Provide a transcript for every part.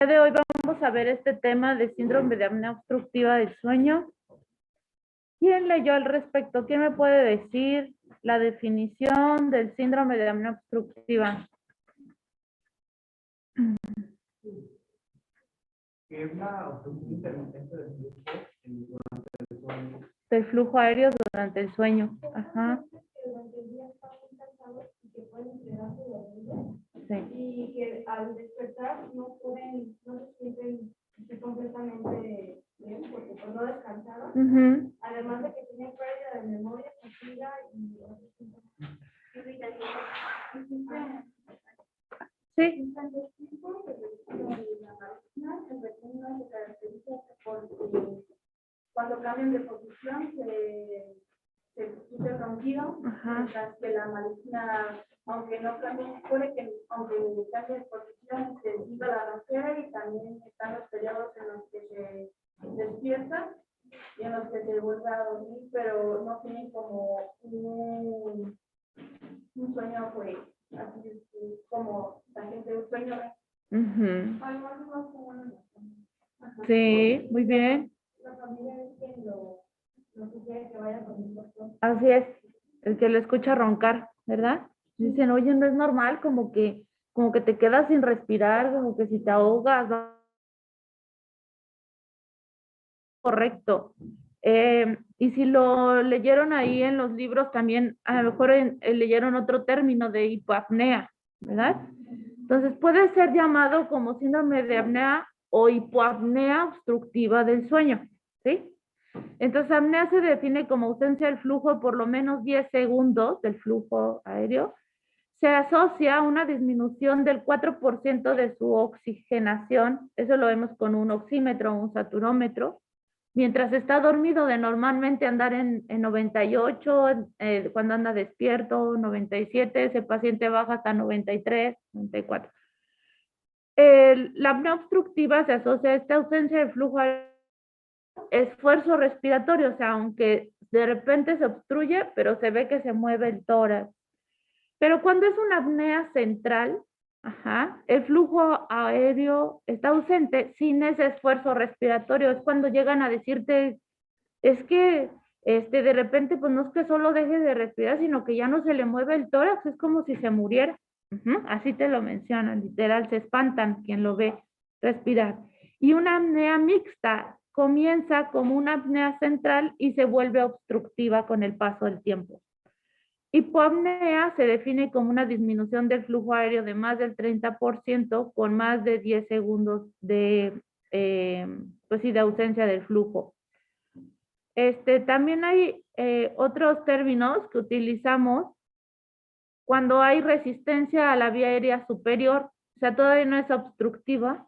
El día de hoy vamos a ver este tema de síndrome de apnea obstructiva del sueño. ¿Quién leyó al respecto? ¿Quién me puede decir la definición del síndrome de apnea obstructiva? Que es la obstrucción intermitente del flujo aéreo durante el sueño. Ajá. Sí. Y que al despertar no se sienten completamente bien porque pues no descansaron. Además de que tienen pérdida de memoria, fatiga y Sí. Cuando cambian de posición se quita el ronquido, mientras que la malicia, aunque no cambie, puede que aunque cambie de posición, se siga la ronquera y también están los periodos en los que se despierta y en los que se vuelve a dormir, pero no tienen como un sueño, pues, así como la gente un sueño. Sí, muy bien. La familia es quien lo sugiere que vaya con un doctor. Así es, el que lo escucha roncar, ¿verdad? Dicen, oye, no es normal, como que te quedas sin respirar, como que si te ahogas, ¿no? Correcto. Y si lo leyeron ahí en los libros, también a lo mejor leyeron otro término de hipoapnea, ¿verdad? Entonces puede ser llamado como síndrome de apnea o hipoapnea obstructiva del sueño, ¿sí? Entonces, apnea se define como ausencia del flujo por lo menos 10 segundos del flujo aéreo. Se asocia a una disminución del 4% de su oxigenación, eso lo vemos con un oxímetro o un saturómetro, mientras está dormido de normalmente andar en 98, cuando anda despierto, 97, ese paciente baja hasta 93, 94. La apnea obstructiva se asocia a esta ausencia de flujo aéreo, esfuerzo respiratorio, o sea, aunque de repente se obstruye, pero se ve que se mueve el tórax. Pero cuando es una apnea central, el flujo aéreo está ausente sin ese esfuerzo respiratorio. Es cuando llegan a decirte, es que de repente, pues no es que solo deje de respirar, sino que ya no se le mueve el tórax, es como si se muriera. Así te lo mencionan, literal, se espantan quien lo ve respirar. Y una apnea mixta comienza como una apnea central y se vuelve obstructiva con el paso del tiempo. Hipoapnea se define como una disminución del flujo aéreo de más del 30% con más de 10 segundos de ausencia del flujo. También hay otros términos que utilizamos cuando hay resistencia a la vía aérea superior, o sea, todavía no es obstructiva,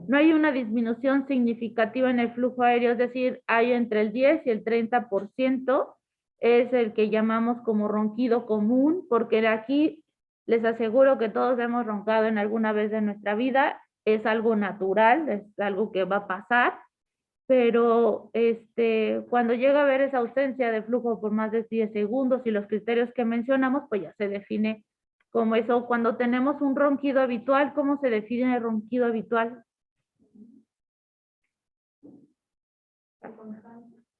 no hay una disminución significativa en el flujo aéreo, es decir, hay entre el 10 y el 30%, es el que llamamos como ronquido común, porque de aquí les aseguro que todos hemos roncado en alguna vez de nuestra vida, es algo natural, es algo que va a pasar, pero cuando llega a haber esa ausencia de flujo por más de 10 segundos y los criterios que mencionamos, pues ya se define como eso. Cuando tenemos un ronquido habitual, ¿cómo se define el ronquido habitual?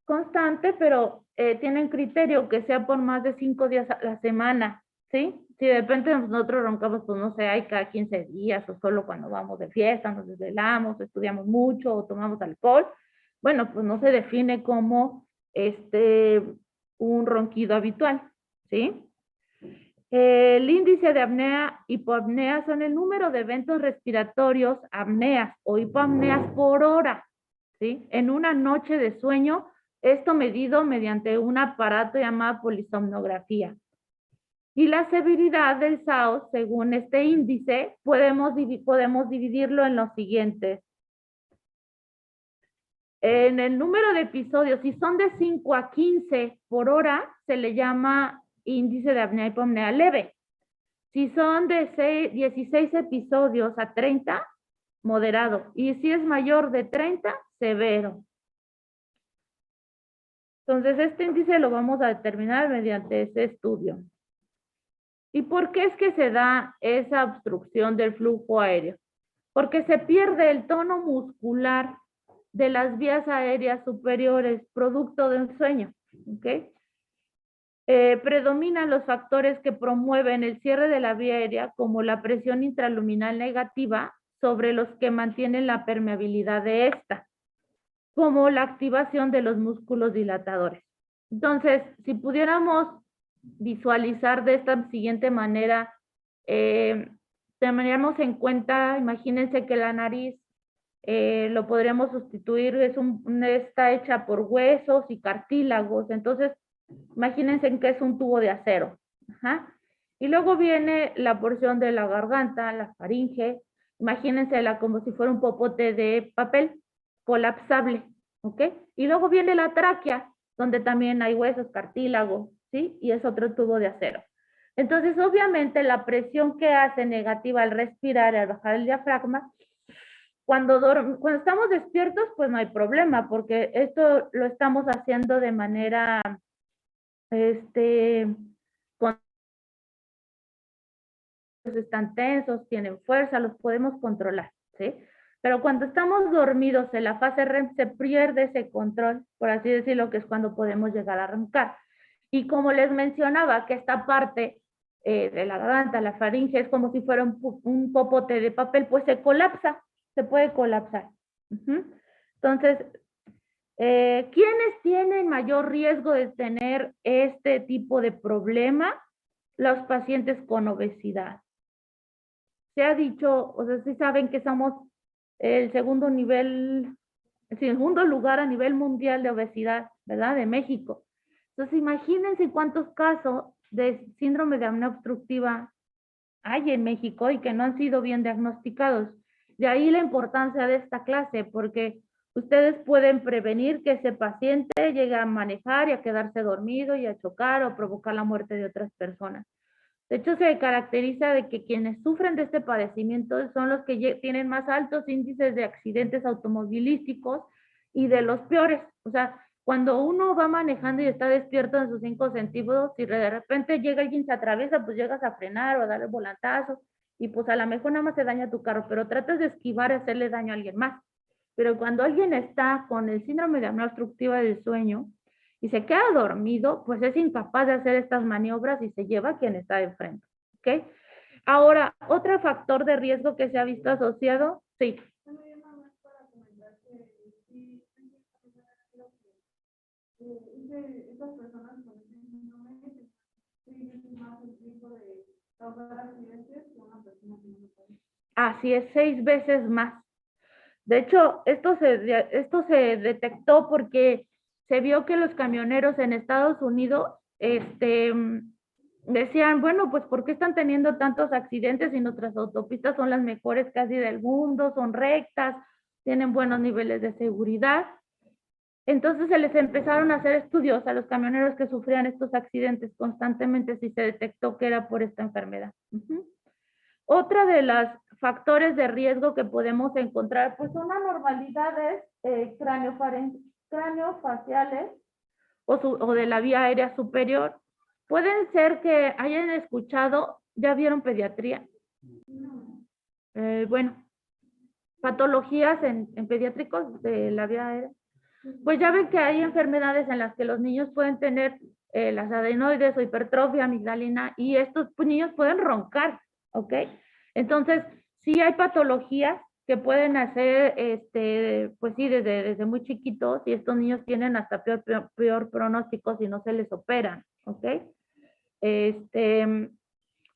Constante, pero tienen criterio que sea por más de 5 días a la semana, ¿sí? Si de repente nosotros roncamos, pues no sé, hay cada 15 días o solo cuando vamos de fiesta, nos desvelamos, estudiamos mucho o tomamos alcohol, bueno, pues no se define como un ronquido habitual, ¿sí? El índice de apnea, hipoapnea son el número de eventos respiratorios, apneas o hipoapneas por hora, ¿sí? En una noche de sueño, esto medido mediante un aparato llamado polisomnografía. Y la severidad del SAOS, según este índice, podemos dividirlo en los siguientes. En el número de episodios, si son de 5 a 15 por hora, se le llama índice de apnea hipoapnea leve. Si son de 16 episodios a 30, moderado. Y si es mayor de 30, severo. Entonces, este índice lo vamos a determinar mediante ese estudio. ¿Y por qué es que se da esa obstrucción del flujo aéreo? porque se pierde el tono muscular de las vías aéreas superiores, producto del sueño, ¿ok? Predominan los factores que promueven el cierre de la vía aérea, como la presión intraluminal negativa, sobre los que mantienen la permeabilidad de esta, como la activación de los músculos dilatadores. Entonces, si pudiéramos visualizar de esta siguiente manera, tendríamos en cuenta, imagínense que la nariz lo podríamos sustituir, está hecha por huesos y cartílagos, entonces imagínense que es un tubo de acero. Ajá. Y luego viene la porción de la garganta, la faringe, imagínensela como si fuera un popote de papel colapsable, ¿ok? Y luego viene la tráquea, donde también hay huesos, cartílago, ¿sí? Y es otro tubo de acero. Entonces, obviamente, la presión que hace negativa al respirar y al bajar el diafragma, cuando estamos despiertos, pues no hay problema, porque esto lo estamos haciendo de manera, están tensos, tienen fuerza, los podemos controlar, ¿sí? Pero cuando estamos dormidos en la fase REM se pierde ese control, por así decirlo, que es cuando podemos llegar a roncar. Y como les mencionaba, que esta parte de la garganta, la faringe, es como si fuera un popote de papel, pues se colapsa, se puede colapsar. Entonces, ¿quiénes tienen mayor riesgo de tener este tipo de problema? Los pacientes con obesidad. Se ha dicho, o sea, sí saben que somos el segundo lugar a nivel mundial de obesidad, ¿verdad? De México. Entonces, imagínense cuántos casos de síndrome de apnea obstructiva hay en México y que no han sido bien diagnosticados. De ahí la importancia de esta clase, porque ustedes pueden prevenir que ese paciente llegue a manejar y a quedarse dormido y a chocar o provocar la muerte de otras personas. De hecho, se caracteriza de que quienes sufren de este padecimiento son los que tienen más altos índices de accidentes automovilísticos y de los peores. O sea, cuando uno va manejando y está despierto en sus 5 sentidos y de repente llega alguien, se atraviesa, pues llegas a frenar o a darle el volantazo y pues a lo mejor nada más se daña tu carro, pero tratas de esquivar y hacerle daño a alguien más. Pero cuando alguien está con el síndrome de apnea obstructiva del sueño, y se queda dormido, pues es incapaz de hacer estas maniobras y se lleva a quien está de frente. ¿Ok? Ahora, otro factor de riesgo que se ha visto asociado, sí. Estas personas con síndrome más el riesgo de causar accidentes que una persona que no lo sabe. Así es, 6 veces más. De hecho, esto se detectó porque se vio que los camioneros en Estados Unidos decían, bueno, pues ¿por qué están teniendo tantos accidentes si nuestras autopistas son las mejores casi del mundo, son rectas, tienen buenos niveles de seguridad? Entonces se les empezaron a hacer estudios a los camioneros que sufrían estos accidentes constantemente si se detectó que era por esta enfermedad. Otra de los factores de riesgo que podemos encontrar, pues son anormalidades craneofaciales o de la vía aérea superior. Pueden ser que hayan escuchado, ¿ya vieron pediatría? Bueno, patologías en pediátricos de la vía aérea. Pues ya ven que hay enfermedades en las que los niños pueden tener las adenoides o hipertrofia amigdalina y estos niños pueden roncar, ¿ok? Entonces, sí hay patologías que pueden hacer, pues sí, desde muy chiquitos y estos niños tienen hasta peor pronóstico si no se les operan, ¿ok?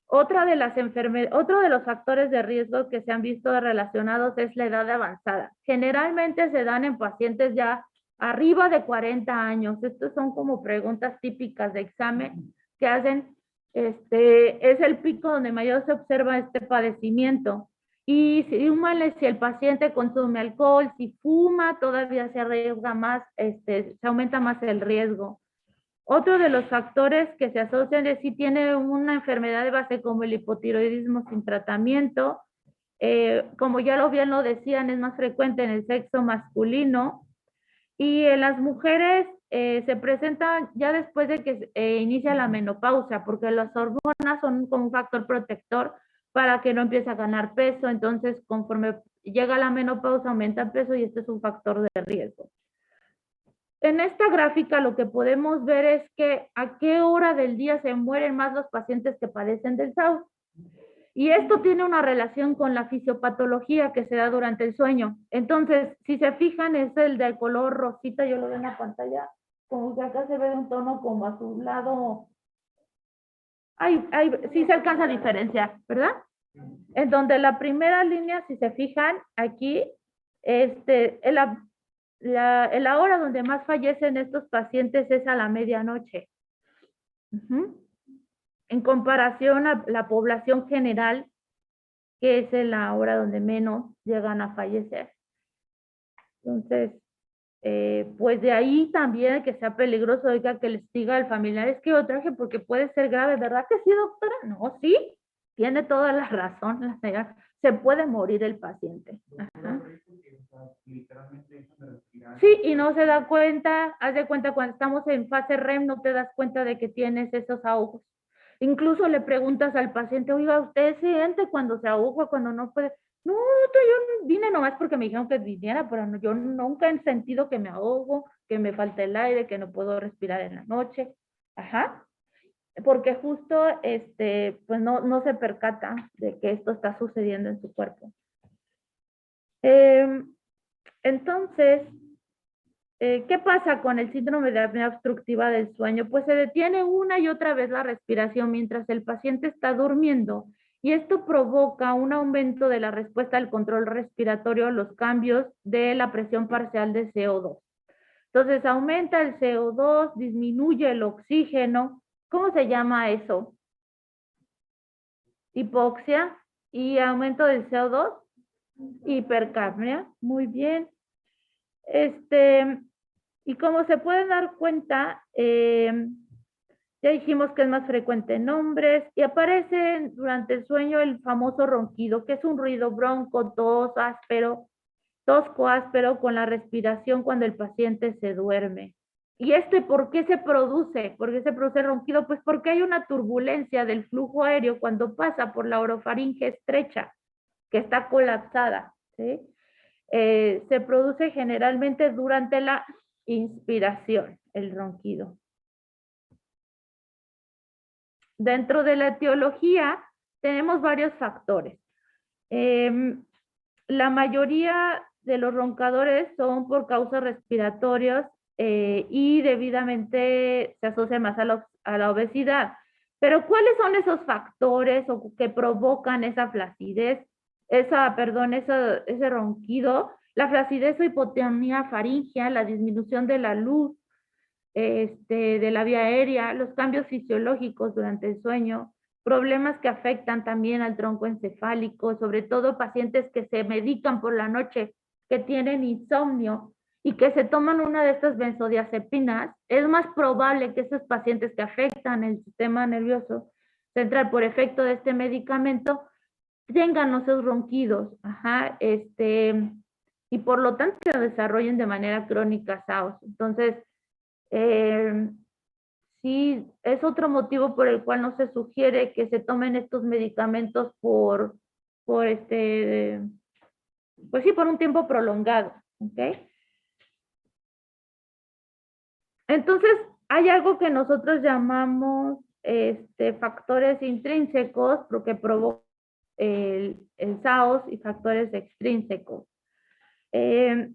Otro de los factores de riesgo que se han visto relacionados es la edad avanzada. Generalmente se dan en pacientes ya arriba de 40 años. Estas son como preguntas típicas de examen que hacen. Es el pico donde mayor se observa este padecimiento. Y si el paciente consume alcohol, si fuma, todavía se arriesga más, se aumenta más el riesgo. Otro de los factores que se asocian es si tiene una enfermedad de base como el hipotiroidismo sin tratamiento. Como ya bien lo decían, es más frecuente en el sexo masculino. Y en las mujeres se presentan ya después de que inicia la menopausia, porque las hormonas son como un factor protector para que no empiece a ganar peso. Entonces, conforme llega la menopausa, aumenta el peso y este es un factor de riesgo. En esta gráfica lo que podemos ver es que a qué hora del día se mueren más los pacientes que padecen del SAUS. Y esto tiene una relación con la fisiopatología que se da durante el sueño. Entonces, si se fijan, es el de color rosita, yo lo veo en la pantalla, como que acá se ve de un tono como azulado. Sí se alcanza a diferenciar, ¿verdad? En donde la primera línea, si se fijan, aquí, la hora donde más fallecen estos pacientes es a la medianoche. En comparación a la población general, que es en la hora donde menos llegan a fallecer. Entonces, pues de ahí también que sea peligroso, oiga, que les diga al familiar, es que yo traje porque puede ser grave, ¿verdad que sí, doctora? No, sí, tiene toda la razón la señora. Se puede morir el paciente. Ajá. Sí, y no se da cuenta, haz de cuenta cuando estamos en fase REM, no te das cuenta de que tienes esos ahogos. Incluso le preguntas al paciente, oiga, ¿usted siente cuando se ahoga, cuando no puede? No, yo vine nomás porque me dijeron que viniera, pero yo nunca he sentido que me ahogo, que me falta el aire, que no puedo respirar en la noche. Ajá. Porque justo, pues no se percata de que esto está sucediendo en su cuerpo. Entonces, ¿qué pasa con el síndrome de apnea obstructiva del sueño? Pues se detiene una y otra vez la respiración mientras el paciente está durmiendo y esto provoca un aumento de la respuesta al control respiratorio a los cambios de la presión parcial de CO2. Entonces aumenta el CO2, disminuye el oxígeno. ¿Cómo se llama eso? Hipoxia y aumento del CO2, hipercapnia. Muy bien. Y como se pueden dar cuenta, ya dijimos que es más frecuente en hombres y aparece durante el sueño el famoso ronquido, que es un ruido bronco, tosco áspero con la respiración cuando el paciente se duerme. ¿Y por qué se produce? ¿Por qué se produce el ronquido? Pues porque hay una turbulencia del flujo aéreo cuando pasa por la orofaringe estrecha, que está colapsada, ¿sí? Se produce generalmente durante la inspiración, el ronquido. Dentro de la etiología tenemos varios factores. La mayoría de los roncadores son por causas respiratorias y debidamente se asocia más a la obesidad. Pero ¿cuáles son esos factores que provocan esa flacidez, ese ronquido? La flacidez o hipotonía faríngea, la disminución de la luz, de la vía aérea, los cambios fisiológicos durante el sueño, problemas que afectan también al tronco encefálico, sobre todo pacientes que se medican por la noche, que tienen insomnio y que se toman una de estas benzodiazepinas, es más probable que esos pacientes que afectan el sistema nervioso central por efecto de este medicamento tengan esos ronquidos, y por lo tanto se desarrollen de manera crónica SAOS. Entonces, sí, es otro motivo por el cual no se sugiere que se tomen estos medicamentos pues sí, por un tiempo prolongado, ¿ok? Entonces, hay algo que nosotros llamamos factores intrínsecos, lo que provoca el SAOS y factores extrínsecos. De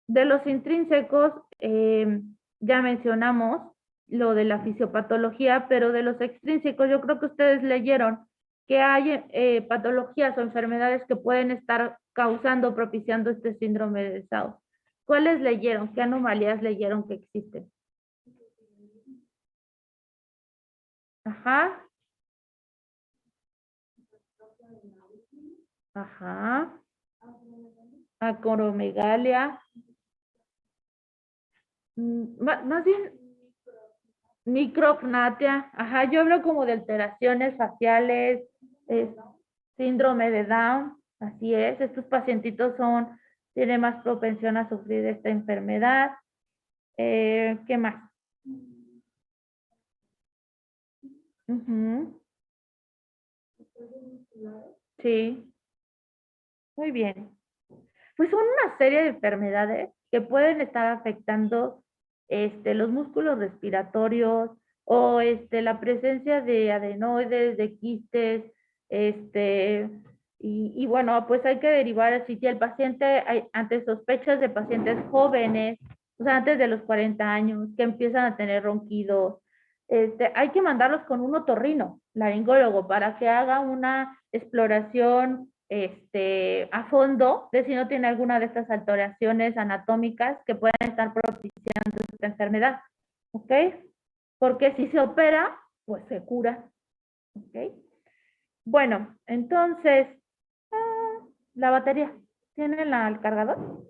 los intrínsecos, ya mencionamos lo de la fisiopatología, pero de los extrínsecos, yo creo que ustedes leyeron que hay patologías o enfermedades que pueden estar causando, propiciando este síndrome de SAOS. ¿Cuáles leyeron? ¿Qué anomalías leyeron que existen? Ajá. Ajá. Acromegalia. Más bien micropnatia. Ajá, yo hablo como de alteraciones faciales, síndrome de Down, así es. Estos pacientitos tienen más propensión a sufrir esta enfermedad. ¿Qué más? Sí, muy bien. Pues son una serie de enfermedades que pueden estar afectando los músculos respiratorios o la presencia de adenoides, de quistes, y bueno, pues hay que derivar si el paciente, ante sospechas de pacientes jóvenes, o sea, antes de los 40 años, que empiezan a tener ronquidos, hay que mandarlos con un otorrino, laringólogo, para que haga una exploración a fondo de si no tiene alguna de estas alteraciones anatómicas que puedan estar propiciando esta enfermedad, ¿ok? Porque si se opera, pues se cura, ¿ok? Bueno, entonces, la batería, ¿tiene el cargador?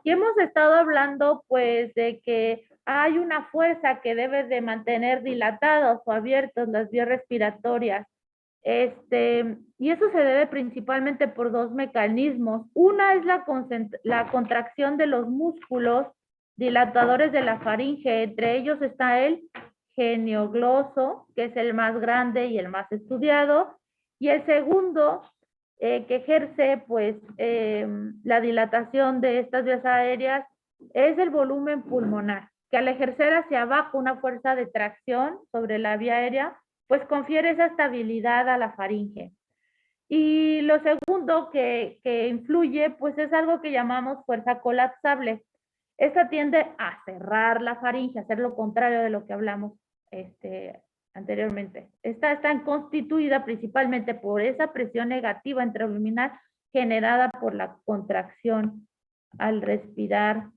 Y hemos estado hablando pues de que hay una fuerza que debe de mantener dilatados o abiertos las vías respiratorias. Y eso se debe principalmente por dos mecanismos. Una es la contracción de los músculos dilatadores de la faringe. Entre ellos está el geniogloso, que es el más grande y el más estudiado. Y el segundo, que ejerce pues la dilatación de estas vías aéreas, es el volumen pulmonar, que al ejercer hacia abajo una fuerza de tracción sobre la vía aérea, pues confiere esa estabilidad a la faringe. Y lo segundo que influye, pues es algo que llamamos fuerza colapsable. Esta tiende a cerrar la faringe, a hacer lo contrario de lo que hablamos anteriormente. Esta está constituida principalmente por esa presión negativa intraabdominal generada por la contracción al respirar,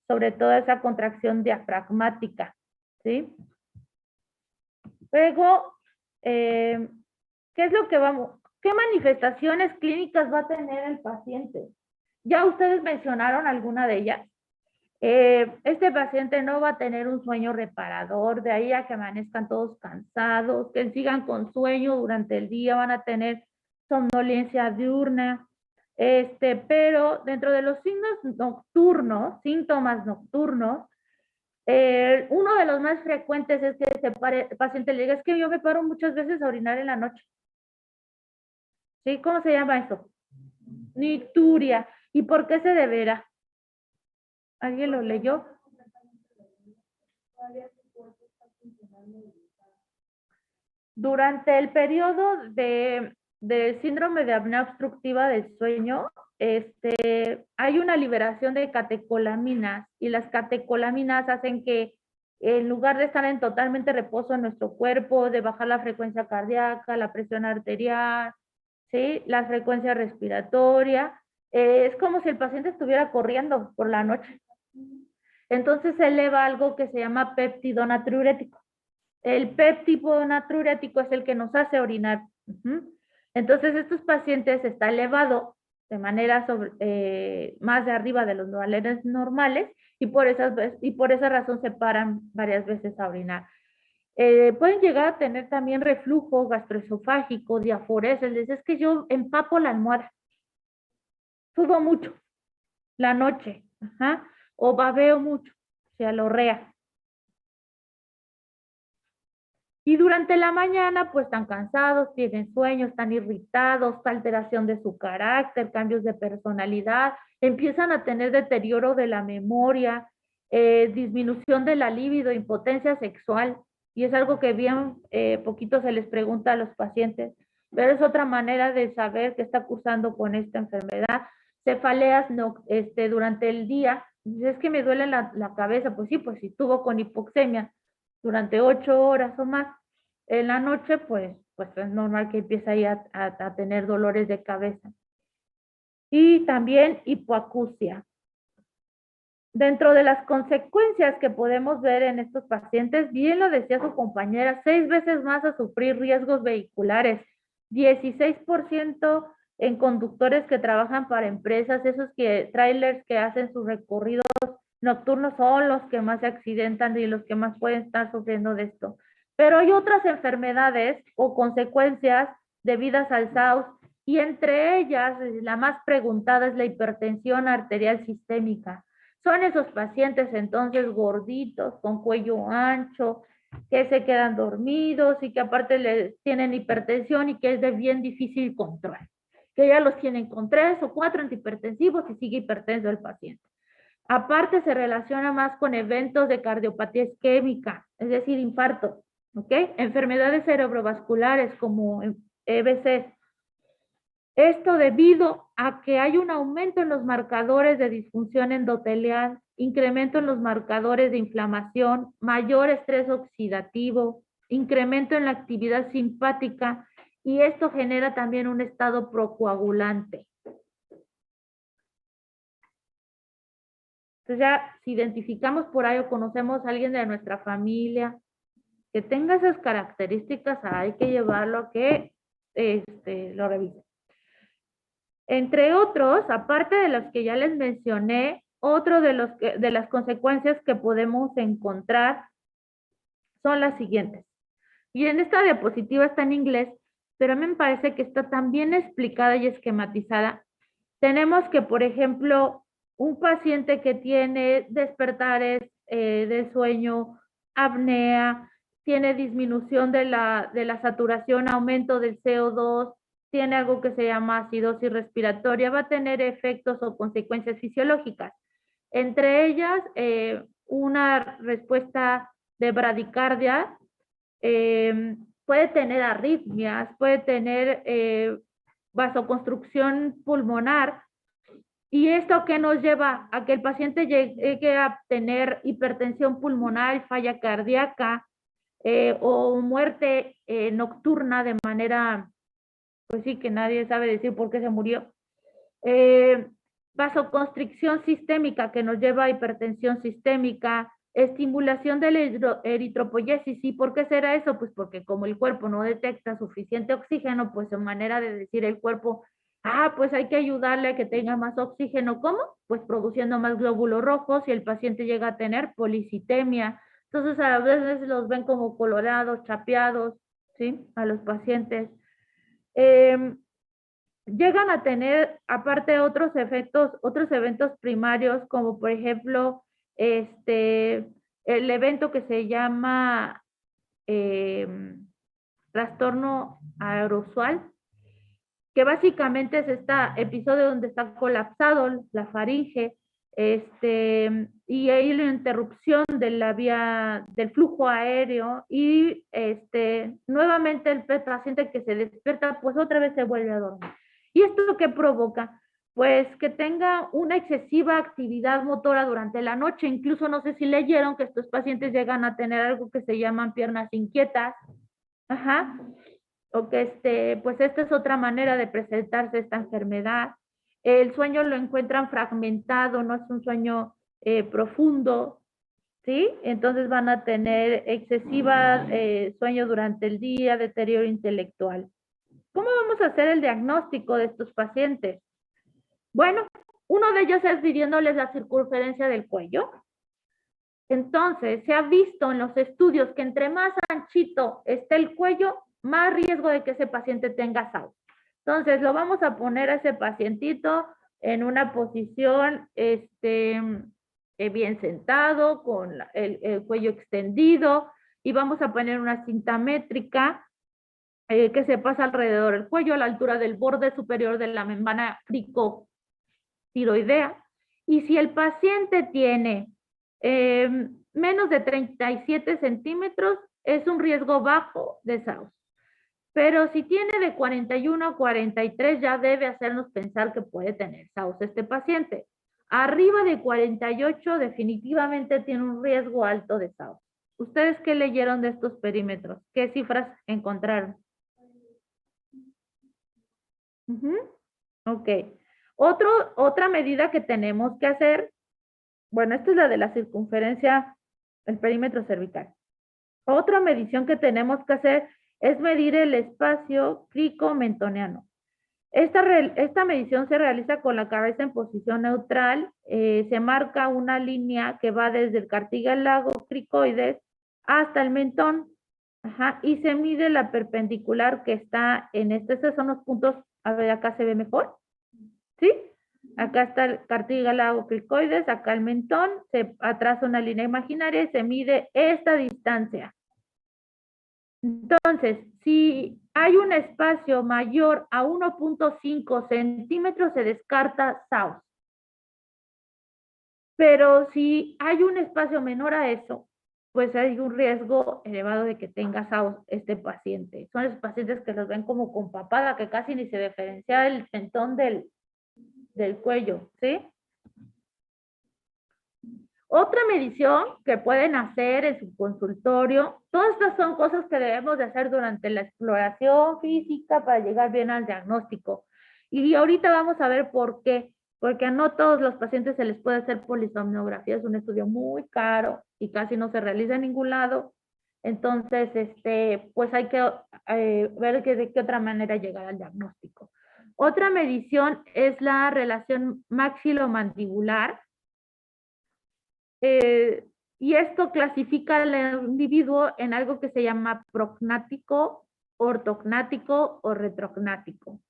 sobre todo esa contracción diafragmática, ¿sí? Luego, ¿qué es lo que qué manifestaciones clínicas va a tener el paciente? Ya ustedes mencionaron alguna de ellas. Este paciente no va a tener un sueño reparador, de ahí a que amanezcan todos cansados, que sigan con sueño durante el día, van a tener somnolencia diurna, pero dentro de los síntomas nocturnos, uno de los más frecuentes es que el paciente le diga, es que yo me paro muchas veces a orinar en la noche. ¿Sí? ¿Cómo se llama eso? Nicturia. ¿Y por qué se deberá? ¿Alguien lo leyó? Durante el periodo de síndrome de apnea obstructiva del sueño, hay una liberación de catecolaminas, y las catecolaminas hacen que en lugar de estar en totalmente reposo en nuestro cuerpo, de bajar la frecuencia cardíaca, la presión arterial, ¿sí? La frecuencia respiratoria, es como si el paciente estuviera corriendo por la noche. Entonces se eleva algo que se llama péptido natriurético. El péptido natriurético es el que nos hace orinar. Entonces, estos pacientes está elevado de manera más de arriba de los valores normales, y por esa razón se paran varias veces a orinar. Pueden llegar a tener también reflujo gastroesofágico, diaforesis. Es que yo empapo la almohada, sudo mucho la noche, o babeo mucho, se alorrea. Y durante la mañana, pues están cansados, tienen sueño, están irritados, alteración de su carácter, cambios de personalidad, empiezan a tener deterioro de la memoria, disminución de la libido, impotencia sexual, y es algo que bien poquito se les pregunta a los pacientes, pero es otra manera de saber que está cursando con esta enfermedad. Cefaleas durante el día, es que me duele la cabeza, pues sí, pues si estuvo con hipoxemia durante 8 horas o más, en la noche, pues es normal que empiece ahí a tener dolores de cabeza. Y también hipoacusia. Dentro de las consecuencias que podemos ver en estos pacientes, bien lo decía su compañera, 6 veces más a sufrir riesgos vehiculares, 16% en conductores que trabajan para empresas, esos trailers que hacen sus recorridos nocturnos son los que más se accidentan y los que más pueden estar sufriendo de esto. Pero hay otras enfermedades o consecuencias debidas al SAUS, y entre ellas la más preguntada es la hipertensión arterial sistémica. Son esos pacientes entonces gorditos, con cuello ancho, que se quedan dormidos y que aparte les tienen hipertensión y que es de bien difícil control, que ya los tienen con 3 o 4 antihipertensivos y sigue hipertenso el paciente. Aparte se relaciona más con eventos de cardiopatía isquémica, es decir, infarto, ¿ok? Enfermedades cerebrovasculares como EBC. Esto debido a que hay un aumento en los marcadores de disfunción endotelial, incremento en los marcadores de inflamación, mayor estrés oxidativo, incremento en la actividad simpática y esto genera también un estado procoagulante. Entonces ya si identificamos por ahí o conocemos a alguien de nuestra familia que tenga esas características, hay que llevarlo a que lo revise. Entre otros, aparte de los que ya les mencioné, otro de las consecuencias que podemos encontrar son las siguientes. Y en esta diapositiva está en inglés, pero a mí me parece que está tan bien explicada y esquematizada. Tenemos que, por ejemplo, un paciente que tiene despertares de sueño, apnea, tiene disminución de la saturación, aumento del CO2, tiene algo que se llama acidosis respiratoria, va a tener efectos o consecuencias fisiológicas. Entre ellas, una respuesta de bradicardia, puede tener arritmias, puede tener vasoconstrucción pulmonar. ¿Y esto qué nos lleva? A que el paciente llegue a tener hipertensión pulmonar, falla cardíaca o muerte nocturna de manera, pues sí, que nadie sabe decir por qué se murió. Vasoconstricción sistémica que nos lleva a hipertensión sistémica, estimulación de la eritropoyesis. ¿Y por qué será eso? Pues porque como el cuerpo no detecta suficiente oxígeno, pues en manera de decir el cuerpo, pues hay que ayudarle a que tenga más oxígeno. ¿Cómo? Pues produciendo más glóbulos rojos y el paciente llega a tener policitemia. Entonces a veces los ven como colorados, chapeados, ¿sí? A los pacientes. Llegan a tener aparte otros eventos primarios, como por ejemplo, el evento que se llama trastorno aerosual, que básicamente es este episodio donde está colapsado la faringe, y hay la interrupción de la vía del flujo aéreo y nuevamente el paciente que se despierta pues otra vez se vuelve a dormir. ¿Y esto qué provoca? Pues que tenga una excesiva actividad motora durante la noche. Incluso no sé si leyeron que estos pacientes llegan a tener algo que se llaman piernas inquietas. Ajá. O que pues esta es otra manera de presentarse esta enfermedad. El sueño lo encuentran fragmentado, no es un sueño profundo, ¿sí? Entonces van a tener excesiva sueño durante el día, deterioro intelectual. ¿Cómo vamos a hacer el diagnóstico de estos pacientes? Bueno, uno de ellos es midiéndoles la circunferencia del cuello. Entonces, se ha visto en los estudios que entre más anchito esté el cuello, más riesgo de que ese paciente tenga SAO. Entonces, lo vamos a poner a ese pacientito en una posición bien sentado, con el cuello extendido, y vamos a poner una cinta métrica que se pasa alrededor del cuello a la altura del borde superior de la membrana cricotiroidea. Y si el paciente tiene menos de 37 centímetros, es un riesgo bajo de SAO. Pero si tiene de 41 a 43, ya debe hacernos pensar que puede tener SAO este paciente. Arriba de 48 definitivamente tiene un riesgo alto de SAO. ¿Ustedes qué leyeron de estos perímetros? ¿Qué cifras encontraron? Ok. Otra medida que tenemos que hacer, bueno, esta es la de la circunferencia, el perímetro cervical. Otra medición que tenemos que hacer es medir el espacio cricomentoneano. Esta medición se realiza con la cabeza en posición neutral, se marca una línea que va desde el cartílago cricoides hasta el mentón, y se mide la perpendicular que está en estos son los puntos, a ver, acá se ve mejor, ¿sí? Acá está el cartílago cricoides, acá el mentón, se traza una línea imaginaria y se mide esta distancia. Entonces, si hay un espacio mayor a 1.5 centímetros, se descarta SAUS. Pero si hay un espacio menor a eso, pues hay un riesgo elevado de que tenga SAUS este paciente. Son esos pacientes que los ven como con papada, que casi ni se diferencia el mentón del cuello, ¿sí? Otra medición que pueden hacer en su consultorio, todas estas son cosas que debemos de hacer durante la exploración física para llegar bien al diagnóstico. Y ahorita vamos a ver por qué. Porque a no todos los pacientes se les puede hacer polisomnografía, es un estudio muy caro y casi no se realiza en ningún lado. Entonces, pues hay que ver de qué otra manera llegar al diagnóstico. Otra medición es la relación maxilomandibular. Y esto clasifica al individuo en algo que se llama prognático, ortognático o retrognático.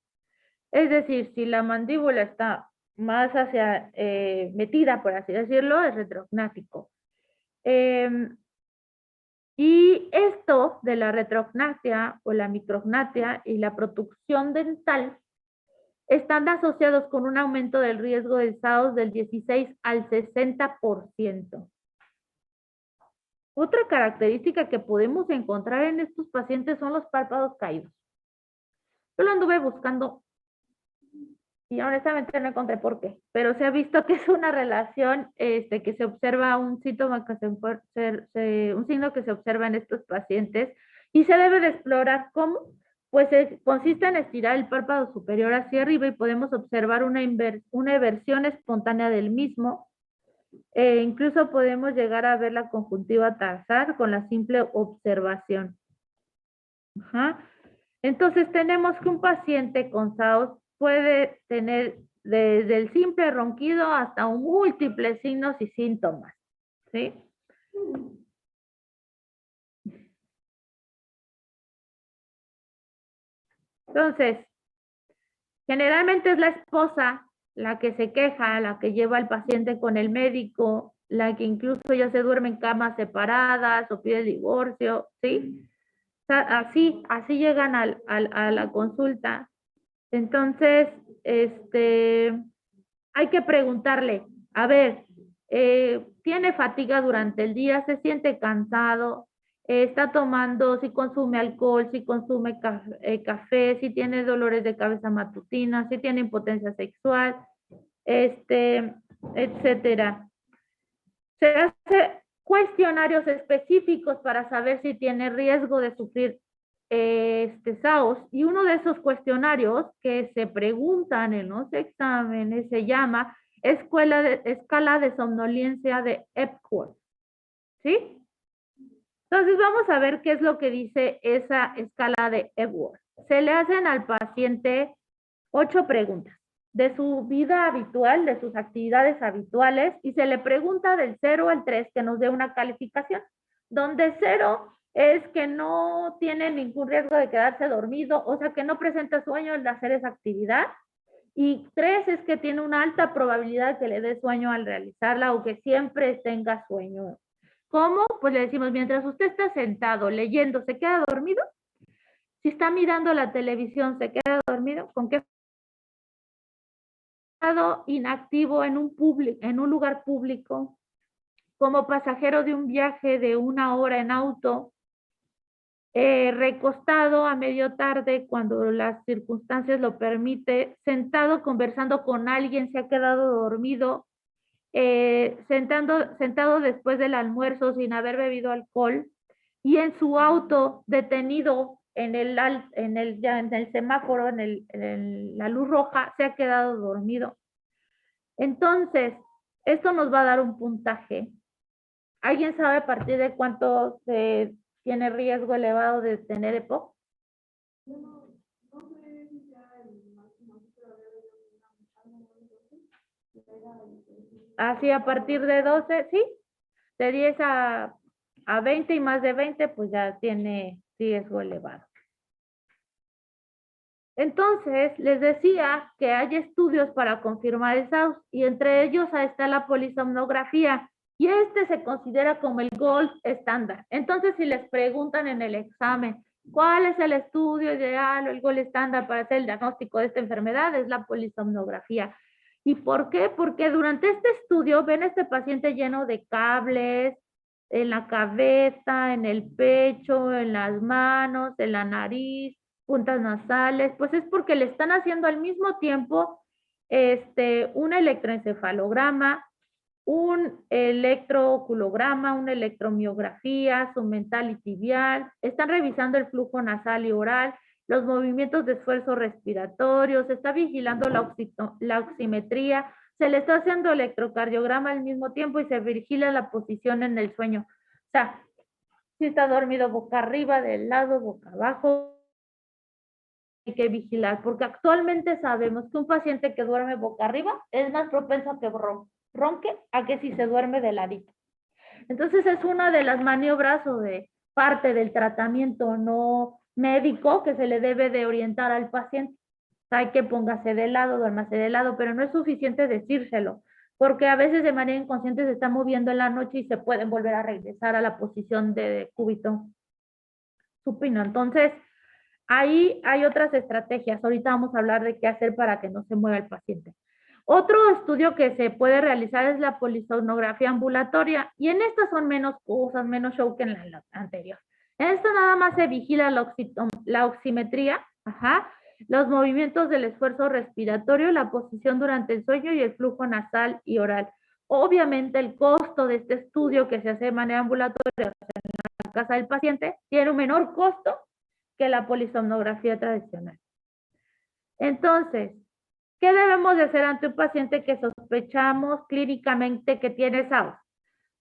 Es decir, si la mandíbula está más hacia metida, por así decirlo, es retrognático. Y esto de la retrognatia o la micrognatia y la protrusión dental están asociados con un aumento del riesgo de SAOS del 16 al 60%. Otra característica que podemos encontrar en estos pacientes son los párpados caídos. Yo lo anduve buscando y honestamente no encontré por qué, pero se ha visto que es una relación que se observa, un síntoma que un signo que se observa en estos pacientes y se debe de explorar cómo. Pues consiste en estirar el párpado superior hacia arriba y podemos observar una eversión espontánea del mismo. Incluso podemos llegar a ver la conjuntiva tarsal con la simple observación. Ajá. Entonces tenemos que un paciente con SAOS puede tener desde el simple ronquido hasta múltiples signos y síntomas, ¿sí? Entonces, generalmente es la esposa la que se queja, la que lleva al paciente con el médico, la que incluso ya se duerme en camas separadas o pide el divorcio, ¿sí? O sea, así llegan a la consulta. Entonces, hay que preguntarle, a ver, ¿tiene fatiga durante el día? ¿Se siente cansado? ¿Está tomando, si consume alcohol, si consume café, si tiene dolores de cabeza matutina, si tiene impotencia sexual, etcétera? Se hace cuestionarios específicos para saber si tiene riesgo de sufrir SAOS, y uno de esos cuestionarios que se preguntan en los exámenes se llama escala de somnolencia de Epworth, ¿sí? Entonces vamos a ver qué es lo que dice esa escala de Epworth. Se le hacen al paciente 8 preguntas de su vida habitual, de sus actividades habituales, y se le pregunta del 0 al 3 que nos dé una calificación, donde 0 es que no tiene ningún riesgo de quedarse dormido, o sea que no presenta sueño al hacer esa actividad, y 3 es que tiene una alta probabilidad que le dé sueño al realizarla o que siempre tenga sueño. ¿Cómo? Pues le decimos, mientras usted está sentado leyendo, ¿se queda dormido? Si está mirando la televisión, ¿se queda dormido? ¿Con qué inactivo en un lugar público, como pasajero de un viaje de 1 hora en auto, recostado a medio tarde cuando las circunstancias lo permite, sentado conversando con alguien, se ha quedado dormido, sentado después del almuerzo sin haber bebido alcohol, y en su auto detenido en el semáforo, en la luz roja, se ha quedado dormido. Entonces, esto nos va a dar un puntaje. ¿Alguien sabe a partir de cuánto se tiene riesgo elevado de tener EPOC? Así a partir de 12, sí, de 10 a 20 y más de 20, pues ya tiene riesgo elevado. Entonces, les decía que hay estudios para confirmar el SAUS y entre ellos está la polisomnografía y este se considera como el gold estándar. Entonces, si les preguntan en el examen, ¿cuál es el estudio ideal o el gold estándar para hacer el diagnóstico de esta enfermedad? Es la polisomnografía. ¿Y por qué? Porque durante este estudio ven a este paciente lleno de cables en la cabeza, en el pecho, en las manos, en la nariz, puntas nasales, pues es porque le están haciendo al mismo tiempo un electroencefalograma, un electrooculograma, una electromiografía, su mental y tibial, están revisando el flujo nasal y oral, los movimientos de esfuerzo respiratorio, se está vigilando la oximetría, se le está haciendo electrocardiograma al mismo tiempo y se vigila la posición en el sueño. O sea, si está dormido boca arriba, del lado, boca abajo, hay que vigilar, porque actualmente sabemos que un paciente que duerme boca arriba es más propenso a que ronque a que si se duerme de ladito. Entonces es una de las maniobras o de parte del tratamiento no médico que se le debe de orientar al paciente. Hay que póngase de lado, duérmase de lado, pero no es suficiente decírselo, porque a veces de manera inconsciente se está moviendo en la noche y se pueden volver a regresar a la posición de cúbito supino. Entonces, ahí hay otras estrategias. Ahorita vamos a hablar de qué hacer para que no se mueva el paciente. Otro estudio que se puede realizar es la polisomnografía ambulatoria y en esta son menos cosas, menos show que en la anterior. En esta nada más se vigila la oximetría, los movimientos del esfuerzo respiratorio, la posición durante el sueño y el flujo nasal y oral. Obviamente el costo de este estudio que se hace de manera ambulatoria en la casa del paciente tiene un menor costo que la polisomnografía tradicional. Entonces, ¿qué debemos de hacer ante un paciente que sospechamos clínicamente que tiene SAUS?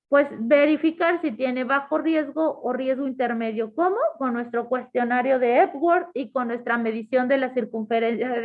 Pues verificar si tiene bajo riesgo o riesgo intermedio. ¿Cómo? Con nuestro cuestionario de Epworth y con nuestra medición de la circunferencia de